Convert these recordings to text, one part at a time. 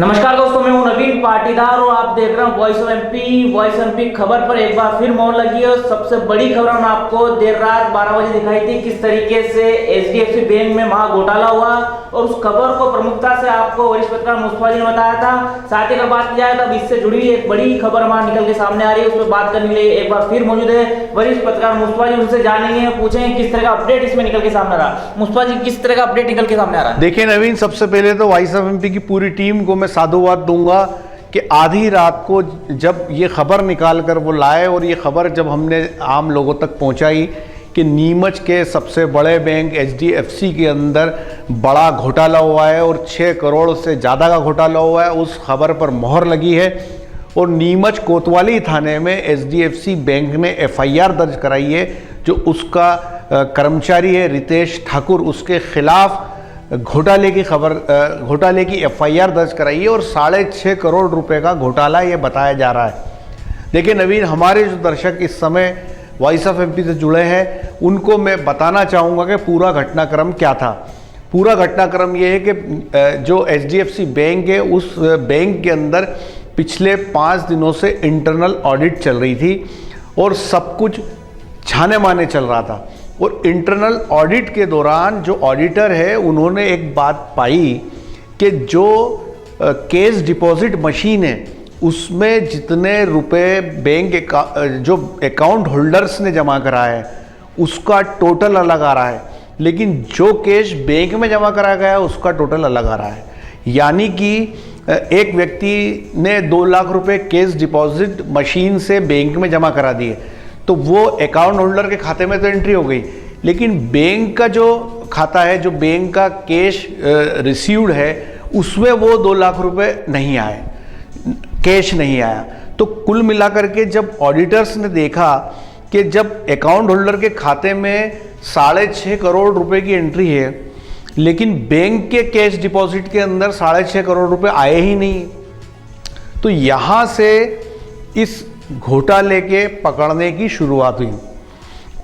नमस्कार दोस्तों, मैं हूं नवीन पाटीदार और आप देख रहे हैं voice of MP. Voice of MP खबर पर एक बार फिर मोहर लगी है। सबसे बड़ी खबर हम आपको देर रात 12 बजे दिखाई थी, किस तरीके से एचडीएफसी बैंक में महा घोटाला हुआ, और उस खबर को प्रमुखता से आपको वरिष्ठ पत्रकार मुस्तफा जी ने बताया था। साथ ही अगर बात की जाए तो इससे जुड़ी एक बड़ी खबर हमारा निकल के सामने आ रही है, उस पर बात करने के लिए एक बार फिर मौजूद है वरिष्ठ पत्रकार मुस्तफा जी। उनसे जानेंगे, पूछेंगे किस तरह का अपडेट इसमें निकल के सामने आ रहा। मुस्तफा जी, किस तरह का अपडेट निकल के सामने आ रहा है? देखिए नवीन, सबसे पहले तो वॉइस ऑफ एमपी की पूरी टीम को मैं साधुवाद दूंगा कि आधी रात को जब ये खबर निकाल कर वो लाए, और ये खबर जब हमने आम लोगों तक पहुंचाई कि नीमच के सबसे बड़े बैंक एचडीएफसी के अंदर बड़ा घोटाला हुआ है और 6 करोड़ से ज़्यादा का घोटाला हुआ है, उस खबर पर मोहर लगी है। और नीमच कोतवाली थाने में एचडीएफसी बैंक ने एफआईआर दर्ज कराई है। जो उसका कर्मचारी है रितेश ठाकुर, उसके खिलाफ घोटाले की एफआईआर दर्ज कराई है और 6.5 करोड़ रुपए का घोटाला ये बताया जा रहा है। देखिए नवीन, हमारे जो दर्शक इस समय वॉइस ऑफ एमपी से जुड़े हैं, उनको मैं बताना चाहूँगा कि पूरा घटनाक्रम क्या था। पूरा घटनाक्रम ये है कि जो एचडीएफसी बैंक है, उस बैंक के अंदर पिछले 5 दिनों से इंटरनल ऑडिट चल रही थी और सब कुछ छाने माने चल रहा था। और इंटरनल ऑडिट के दौरान जो ऑडिटर है, उन्होंने एक बात पाई कि जो कैश डिपॉजिट मशीन है, उसमें जितने रुपए बैंक जो अकाउंट होल्डर्स ने जमा कराया है उसका टोटल अलग आ रहा है, लेकिन जो कैश बैंक में जमा कराया गया है उसका टोटल अलग आ रहा है। यानी कि एक व्यक्ति ने 2 लाख रुपए कैश डिपॉजिट मशीन से बैंक में जमा करा दिए, तो वो अकाउंट होल्डर के खाते में तो एंट्री हो गई, लेकिन बैंक का जो खाता है, जो बैंक का कैश रिसीव्ड है, उसमें वो 2 लाख रुपए नहीं आए, कैश नहीं आया। तो कुल मिलाकर के जब ऑडिटर्स ने देखा कि जब अकाउंट होल्डर के खाते में 6.5 करोड़ रुपए की एंट्री है, लेकिन बैंक के कैश डिपॉजिट के अंदर 6.5 करोड़ रुपए आए ही नहीं, तो यहाँ से इस घोटाले के पकड़ने की शुरुआत हुई।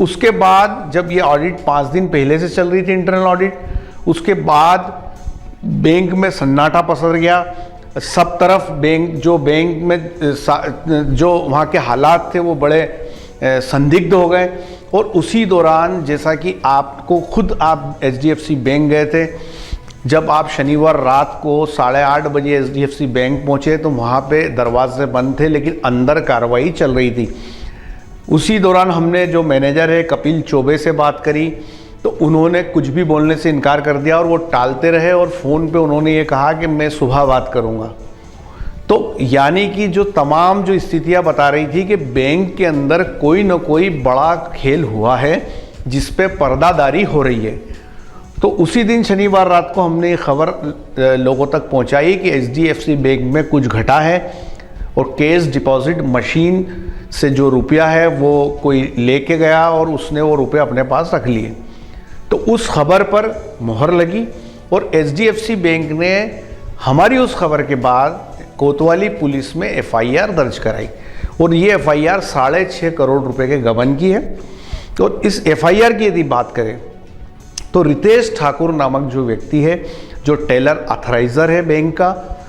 उसके बाद जब ये ऑडिट 5 दिन पहले से चल रही थी, इंटरनल ऑडिट, उसके बाद बैंक में सन्नाटा पसर गया। सब तरफ बैंक में जो वहाँ के हालात थे वो बड़े संदिग्ध हो गए। और उसी दौरान, जैसा कि आप एचडीएफसी बैंक गए थे, जब आप शनिवार रात को 8:30 बजे एचडीएफसी बैंक पहुंचे तो वहाँ पे दरवाजे बंद थे, लेकिन अंदर कार्रवाई चल रही थी। उसी दौरान हमने जो मैनेजर है कपिल चौबे से बात करी, तो उन्होंने कुछ भी बोलने से इनकार कर दिया और वो टालते रहे, और फ़ोन पे उन्होंने ये कहा कि मैं सुबह बात करूँगा। तो यानी कि जो तमाम जो स्थितियाँ बता रही थी कि बैंक के अंदर कोई न कोई बड़ा खेल हुआ है जिस पे पर्दादारी हो रही है। तो उसी दिन शनिवार रात को हमने ये खबर लोगों तक पहुंचाई कि एचडीएफसी बैंक में कुछ घटा है और कैश डिपॉजिट मशीन से जो रुपया है वो कोई लेके गया और उसने वो रुपये अपने पास रख लिए। तो उस खबर पर मोहर लगी और एचडीएफसी बैंक ने हमारी उस खबर के बाद कोतवाली पुलिस में एफआईआर दर्ज कराई, और ये एफआईआर 6.5 करोड़ रुपए के गबन की है। तो इस एफआईआर की यदि बात करें तो रितेश ठाकुर नामक जो व्यक्ति है, जो टेलर ऑथराइजर है बैंक का,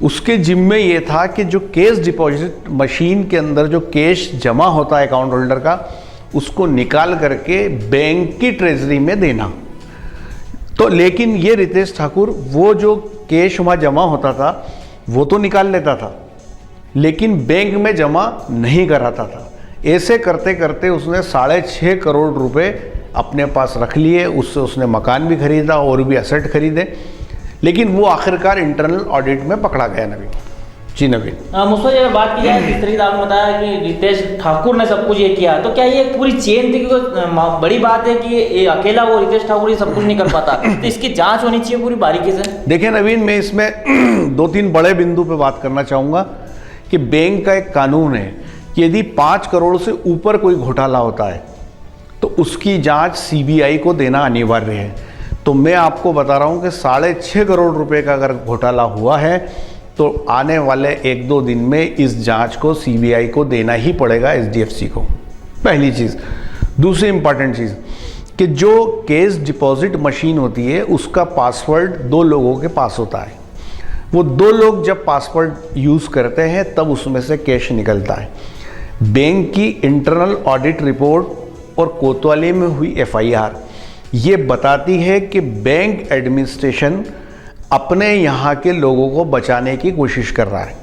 उसके जिम्मे ये था कि जो कैश डिपॉजिट मशीन के अंदर जो कैश जमा होता है अकाउंट होल्डर का, उसको निकाल करके बैंक की ट्रेजरी में देना। तो लेकिन ये रितेश ठाकुर वो जो कैश वहाँ जमा होता था वो तो निकाल लेता था, लेकिन बैंक में जमा नहीं कराता था। ऐसे करते करते उसने 6.5 करोड़ रुपए अपने पास रख लिए। उससे उसने मकान भी खरीदा और भी एसेट खरीदे, लेकिन वो आखिरकार इंटरनल ऑडिट में पकड़ा गया। नवीन जी, नवीन मुस्तफा जी, अगर बात की जाए जिस तरीके से आपने बताया कि रितेश ठाकुर ने सब कुछ ये किया, तो क्या ये पूरी चेन थी? क्योंकि बड़ी बात है कि ये अकेला वो रितेश ठाकुर ये सब कुछ नहीं कर पाता, तो इसकी जांच होनी चाहिए पूरी बारीकी से। देखिए नवीन, मैं इसमें 2-3 बड़े बिंदु पे बात करना चाहूँगा कि बैंक का एक कानून है कि यदि 5 करोड़ से ऊपर कोई घोटाला होता है तो उसकी जांच सीबीआई को देना अनिवार्य है। तो मैं आपको बता रहा हूँ कि 6.5 करोड़ रुपए का अगर घोटाला हुआ है तो आने वाले 1-2 दिन में इस जांच को सीबीआई को देना ही पड़ेगा, एचडीएफसी को। पहली चीज़। दूसरी इंपॉर्टेंट चीज़ कि जो कैश डिपॉजिट मशीन होती है उसका पासवर्ड 2 लोगों के पास होता है। वो 2 लोग जब पासवर्ड यूज़ करते हैं तब उसमें से कैश निकलता है। बैंक की इंटरनल ऑडिट रिपोर्ट और कोतवाली में हुई FIR ये बताती है कि बैंक एडमिनिस्ट्रेशन अपने यहाँ के लोगों को बचाने की कोशिश कर रहा है,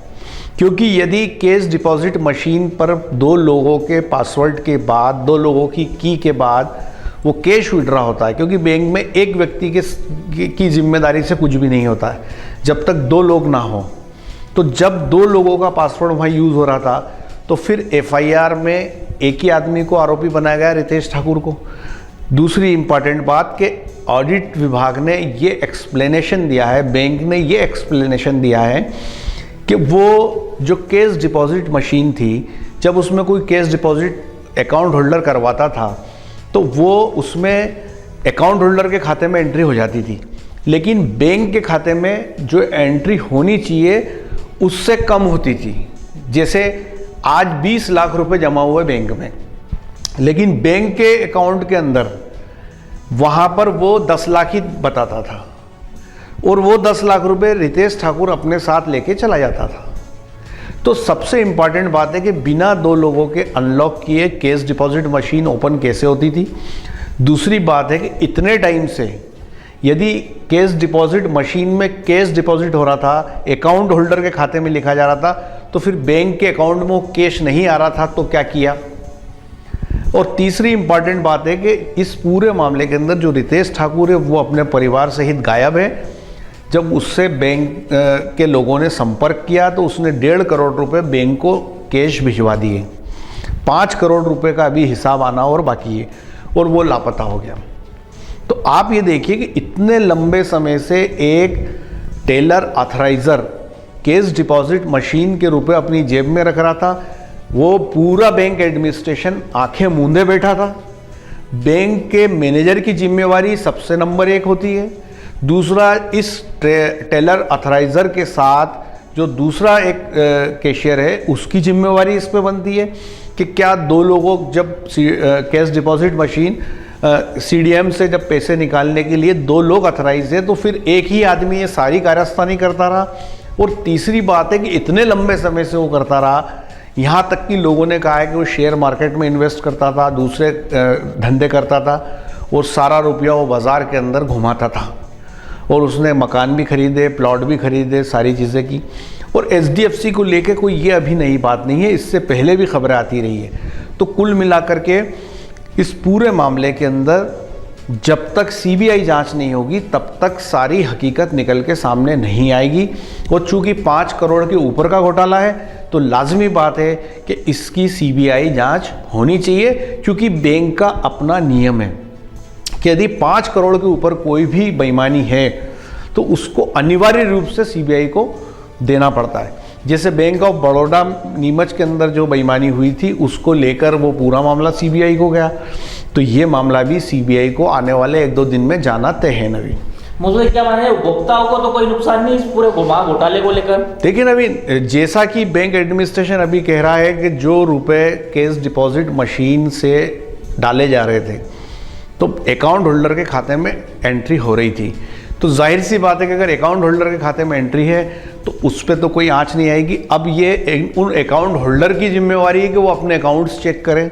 क्योंकि यदि कैश डिपॉजिट मशीन पर 2 लोगों के पासवर्ड के बाद, 2 लोगों की के बाद वो कैश विड्रॉ होता है, क्योंकि बैंक में एक व्यक्ति की जिम्मेदारी से कुछ भी नहीं होता है जब तक 2 लोग ना हो। तो जब 2 लोगों का पासवर्ड वहाँ यूज़ हो रहा था तो फिर FIR में एक ही आदमी को आरोपी बनाया गया, रितेश ठाकुर को। दूसरी इंपॉर्टेंट बात कि ऑडिट विभाग ने ये एक्सप्लेनेशन दिया है, बैंक ने ये एक्सप्लेनेशन दिया है कि वो जो कैश डिपॉजिट मशीन थी, जब उसमें कोई कैश डिपॉजिट अकाउंट होल्डर करवाता था तो वो उसमें अकाउंट होल्डर के खाते में एंट्री हो जाती थी, लेकिन बैंक के खाते में जो एंट्री होनी चाहिए उससे कम होती थी। जैसे आज 20 लाख रुपए जमा हुए बैंक में, लेकिन बैंक के अकाउंट के अंदर वहाँ पर वो 10 लाख ही बताता था और वो 10 लाख रुपए रितेश ठाकुर अपने साथ लेके चला जाता था। तो सबसे इम्पॉर्टेंट बात है कि बिना 2 लोगों के अनलॉक किए कैश डिपॉजिट मशीन ओपन कैसे होती थी। दूसरी बात है कि इतने टाइम से यदि कैश डिपॉजिट मशीन में कैश डिपॉजिट हो रहा था, अकाउंट होल्डर के खाते में लिखा जा रहा था, तो फिर बैंक के अकाउंट में वो कैश नहीं आ रहा था तो क्या किया। और तीसरी इंपॉर्टेंट बात है कि इस पूरे मामले के अंदर जो रितेश ठाकुर है वो अपने परिवार सहित गायब है। जब उससे बैंक के लोगों ने संपर्क किया तो उसने 1.5 करोड़ रुपए बैंक को कैश भिजवा दिए। 5 करोड़ रुपए का अभी हिसाब आना और बाकी है और वो लापता हो गया। तो आप ये देखिए कि इतने लंबे समय से एक टेलर ऑथराइजर कैश डिपॉजिट मशीन के रुपए अपनी जेब में रख रहा था, वो पूरा बैंक एडमिनिस्ट्रेशन आंखें मूंदे बैठा था। बैंक के मैनेजर की जिम्मेवारी सबसे नंबर 1 होती है। दूसरा, इस टेलर ऑथराइजर के साथ जो दूसरा एक कैशियर है उसकी जिम्मेवारी इस पे बनती है कि क्या 2 लोगों जब कैश डिपॉजिट मशीन CDM से जब पैसे निकालने के लिए 2 लोग ऑथराइज है तो फिर एक ही आदमी ये सारी कार्यस्थानी करता रहा। और तीसरी बात है कि इतने लंबे समय से वो करता रहा, यहाँ तक कि लोगों ने कहा है कि वो शेयर मार्केट में इन्वेस्ट करता था, दूसरे धंधे करता था और सारा रुपया वो बाज़ार के अंदर घुमाता था और उसने मकान भी खरीदे, प्लॉट भी खरीदे, सारी चीज़ें की। और SDFC को लेके कोई ये अभी नई बात नहीं है, इससे पहले भी खबरें आती रही है। तो कुल मिलाकर के इस पूरे मामले के अंदर जब तक CBI जांच नहीं होगी तब तक सारी हकीकत निकल के सामने नहीं आएगी। और चूंकि 5 करोड़ के ऊपर का घोटाला है तो लाजमी बात है कि इसकी CBI जांच होनी चाहिए, क्योंकि बैंक का अपना नियम है कि यदि 5 करोड़ के ऊपर कोई भी बेईमानी है तो उसको अनिवार्य रूप से CBI को देना पड़ता है। जैसे बैंक ऑफ बड़ौदा नीमच के अंदर जो बेईमानी हुई थी उसको लेकर वो पूरा मामला CBI को गया, तो ये मामला भी CBI को आने वाले 1-2 दिन में जाना तय है। नवीन, मुझे क्या माने, उपभोक्ताओं को तो कोई नुकसान नहीं इस पूरे घोटाले को लेकर? देखिए नवीन, जैसा कि बैंक एडमिनिस्ट्रेशन अभी कह रहा है कि जो रुपए कैश डिपॉजिट मशीन से डाले जा रहे थे तो अकाउंट होल्डर के खाते में एंट्री हो रही थी, तो जाहिर सी बात है कि अगर अकाउंट होल्डर के खाते में एंट्री है तो उस पर तो कोई आंच नहीं आएगी। अब ये उन अकाउंट होल्डर की जिम्मेवारी है कि वो अपने अकाउंट्स चेक करें।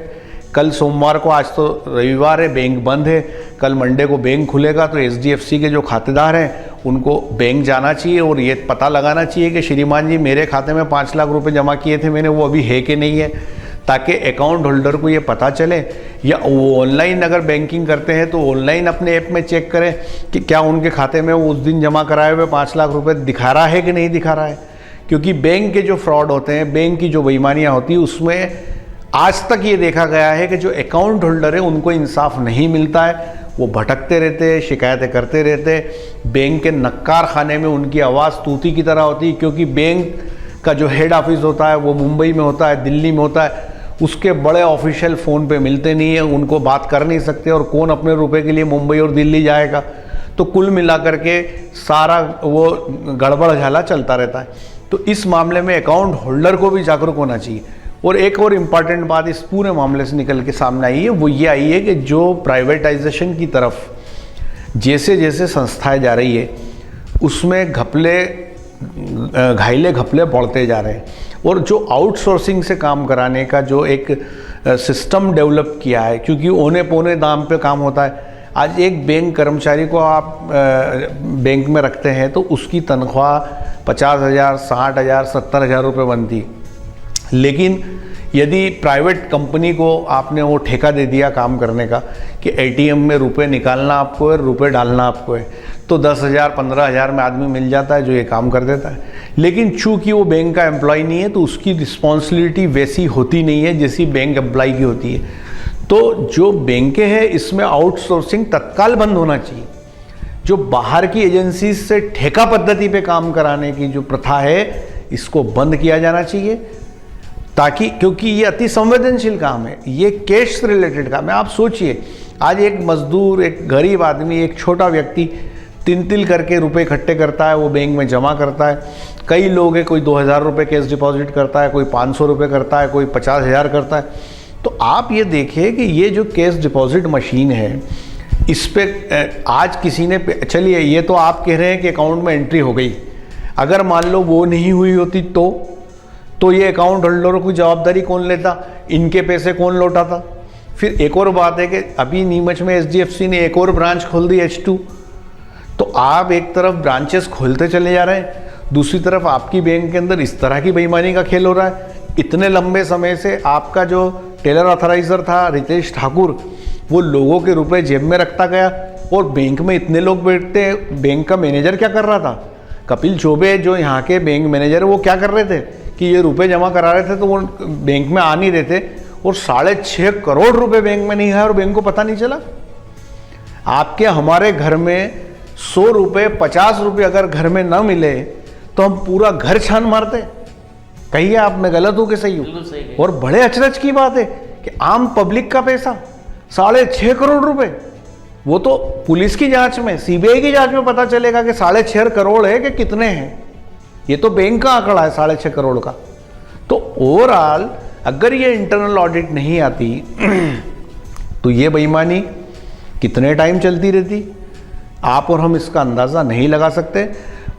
कल सोमवार को, आज तो रविवार है, बैंक बंद है, कल मंडे को बैंक खुलेगा तो SDFC के जो खातेदार हैं उनको बैंक जाना चाहिए और ये पता लगाना चाहिए कि श्रीमान जी मेरे खाते में 5 लाख रुपए जमा किए थे मैंने, वो अभी है कि नहीं है, ताकि अकाउंट होल्डर को ये पता चले। या वो ऑनलाइन अगर बैंकिंग करते हैं तो ऑनलाइन अपने ऐप में चेक करें कि क्या उनके खाते में वो उस दिन जमा कराए हुए 5 लाख रुपए दिखा रहा है कि नहीं दिखा रहा है। क्योंकि बैंक के जो फ्रॉड होते हैं, बैंक की जो बेईमानियाँ होती हैं, उसमें आज तक ये देखा गया है कि जो अकाउंट होल्डर है उनको इंसाफ नहीं मिलता है, वो भटकते रहते, शिकायतें करते रहते। बैंक के नक्कार खाने में उनकी आवाज़ तूती की तरह होती है, क्योंकि बैंक का जो हेड ऑफिस होता है वो मुंबई में होता है, दिल्ली में होता है, उसके बड़े ऑफिशियल फ़ोन पे मिलते नहीं हैं, उनको बात कर नहीं सकते, और कौन अपने रुपए के लिए मुंबई और दिल्ली जाएगा। तो कुल मिलाकर के सारा वो गड़बड़ झाला चलता रहता है। तो इस मामले में अकाउंट होल्डर को भी जागरूक होना चाहिए। और एक और इम्पॉर्टेंट बात इस पूरे मामले से निकल के सामने आई है, वो ये आई है कि जो प्राइवेटाइजेशन की तरफ जैसे जैसे संस्थाएं जा रही है उसमें घपले घायले घपले बढ़ते जा रहे हैं। और जो आउटसोर्सिंग से काम कराने का जो एक सिस्टम डेवलप किया है, क्योंकि औने पौने दाम पे काम होता है। आज एक बैंक कर्मचारी को आप बैंक में रखते हैं तो उसकी तनख्वाह 50,000, 60,000, 70,000 रुपये बनती। लेकिन यदि प्राइवेट कंपनी को आपने वो ठेका दे दिया काम करने का कि एटीएम में रुपए निकालना आपको है, रुपए डालना आपको है, तो 10,000, 15,000 में आदमी मिल जाता है जो ये काम कर देता है। लेकिन चूंकि वो बैंक का एम्प्लॉय नहीं है तो उसकी रिस्पॉन्सिबिलिटी वैसी होती नहीं है जैसी बैंक एम्प्लॉय की होती है। तो जो बैंकें हैं इसमें आउटसोर्सिंग तत्काल बंद होना चाहिए। जो बाहर की एजेंसी से ठेका पद्धति पे काम कराने की जो प्रथा है इसको बंद किया जाना चाहिए, ताकि, क्योंकि ये अति संवेदनशील काम है, ये कैश से रिलेटेड काम है। आप सोचिए, आज एक मजदूर, एक गरीब आदमी, एक छोटा व्यक्ति तिल करके रुपए इकट्ठे करता है, वो बैंक में जमा करता है। कई लोग हैं, कोई 2,000 रुपये कैश डिपॉजिट करता है, कोई 500 रुपये करता है, कोई 50,000 करता है। तो आप ये देखिए कि ये जो कैश डिपॉजिट मशीन है इस पे आज किसी ने, चलिए ये तो आप कह रहे हैं कि अकाउंट में एंट्री हो गई, अगर मान लो वो नहीं हुई होती तो ये अकाउंट होल्डरों की जवाबदारी कौन लेता, इनके पैसे कौन लौटाता। फिर एक और बात है कि अभी नीमच में एचडीएफसी ने एक और ब्रांच खोल दी H2। तो आप एक तरफ ब्रांचेस खोलते चले जा रहे हैं, दूसरी तरफ आपकी बैंक के अंदर इस तरह की बेईमानी का खेल हो रहा है। इतने लंबे समय से आपका जो टेलर ऑथराइजर था रितेश ठाकुर, वो लोगों के रुपए जेब में रखता गया और बैंक में इतने लोग बैठते हैं। बैंक का मैनेजर क्या कर रहा था, कपिल चौबे जो यहाँ के बैंक मैनेजर है, वो क्या कर रहे थे कि ये रुपए जमा करा रहे थे तो वो बैंक में आ नहीं रहे थे और 6.5 करोड़ रुपए बैंक में नहीं है और बैंक को पता नहीं चला। आपके हमारे घर में 100 रुपये, 50 रुपये अगर घर में ना मिले तो हम पूरा घर छान मारते। कहिए आप, मैं गलत हूँ कि सही हूँ? और बड़े अचरज की बात है कि आम पब्लिक का पैसा 6.5 करोड़ रुपए, वो तो पुलिस की जांच में, सीबीआई की जांच में पता चलेगा कि 6.5 करोड़ है कि कितने हैं। ये तो बैंक का आंकड़ा है 6.5 करोड़ का। तो ओवरऑल अगर ये इंटरनल ऑडिट नहीं आती तो ये बेईमानी कितने टाइम चलती रहती, आप और हम इसका अंदाज़ा नहीं लगा सकते।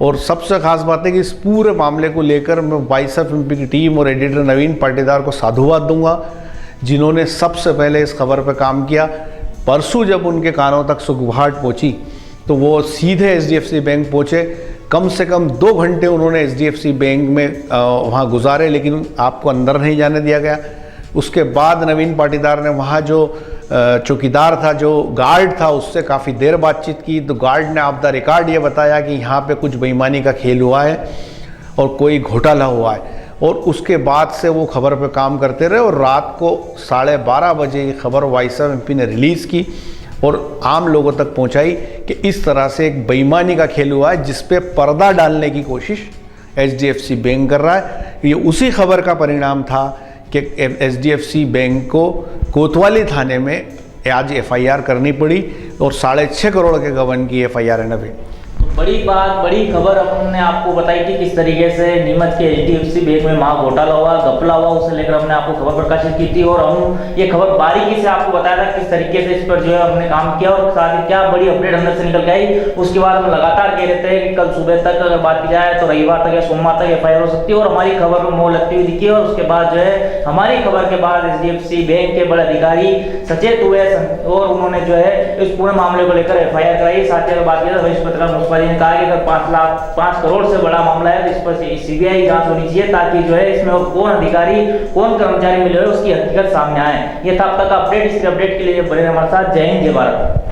और सबसे खास बात है कि इस पूरे मामले को लेकर मैं YSFMP की टीम और एडिटर नवीन पाटीदार को साधुवाद दूंगा, जिन्होंने सबसे पहले इस खबर पर काम किया। परसों जब उनके कानों तक सुगबुगाहट पहुंची तो वो सीधे HDFC बैंक पहुंचे। कम से कम 2 घंटे उन्होंने HDFC बैंक में वहाँ गुजारे, लेकिन आपको अंदर नहीं जाने दिया गया। उसके बाद नवीन पाटीदार ने वहाँ जो चौकीदार था, जो गार्ड था, उससे काफ़ी देर बातचीत की। तो गार्ड ने ऑफ द रिकॉर्ड ये बताया कि यहाँ पे कुछ बेईमानी का खेल हुआ है और कोई घोटाला हुआ है। और उसके बाद से वो खबर पे काम करते रहे और रात को 12:30 बजे ये खबर YSFMP ने रिलीज़ की और आम लोगों तक पहुंचाई कि इस तरह से एक बेईमानी का खेल हुआ है जिस पे पर्दा डालने की कोशिश HDFC बैंक कर रहा है। ये उसी खबर का परिणाम था कि HDFC बैंक को कोतवाली थाने में आज FIR करनी पड़ी और 6.5 करोड़ के गबन की FIR है नवी। बड़ी बात, बड़ी खबर हमने आपको बताई थी किस तरीके से नीमच के HDFC बैंक में महा घोटाला हुआ, घपला हुआ, उसे लेकर हमने आपको खबर प्रकाशित की थी और हम ये खबर बारीकी से आपको बताया था किस तरीके से इस पर जो है हमने काम किया और साथ ही क्या बड़ी अपडेट हमने से निकल के आई। उसके बाद हम लगातार कह रहे थे कि कल सुबह तक अगर बात की जाए तो रविवार तक या सोमवार तक FIR हो सकती है और हमारी खबर में मोहर लगती हुई दिखी। और उसके बाद जो है हमारी खबर के बाद HDFC बैंक के बड़े अधिकारी सचेत हुए और उन्होंने जो है इस पूरे मामले को लेकर FIR कराई। साथ ही अगर बात की वरिष्ठ पत्रकार ने कहा कि अगर 5 करोड़ से बड़ा मामला है तो इस पर CBI जांच होनी चाहिए ताकि जो है इसमें कौन अधिकारी, कौन कर्मचारी मिले उसकी हकीकत सामने आए। ये था अब तक अपडेट। इसके अपडेट के लिए बने हमारे साथ। जय हिंद, जय भारत।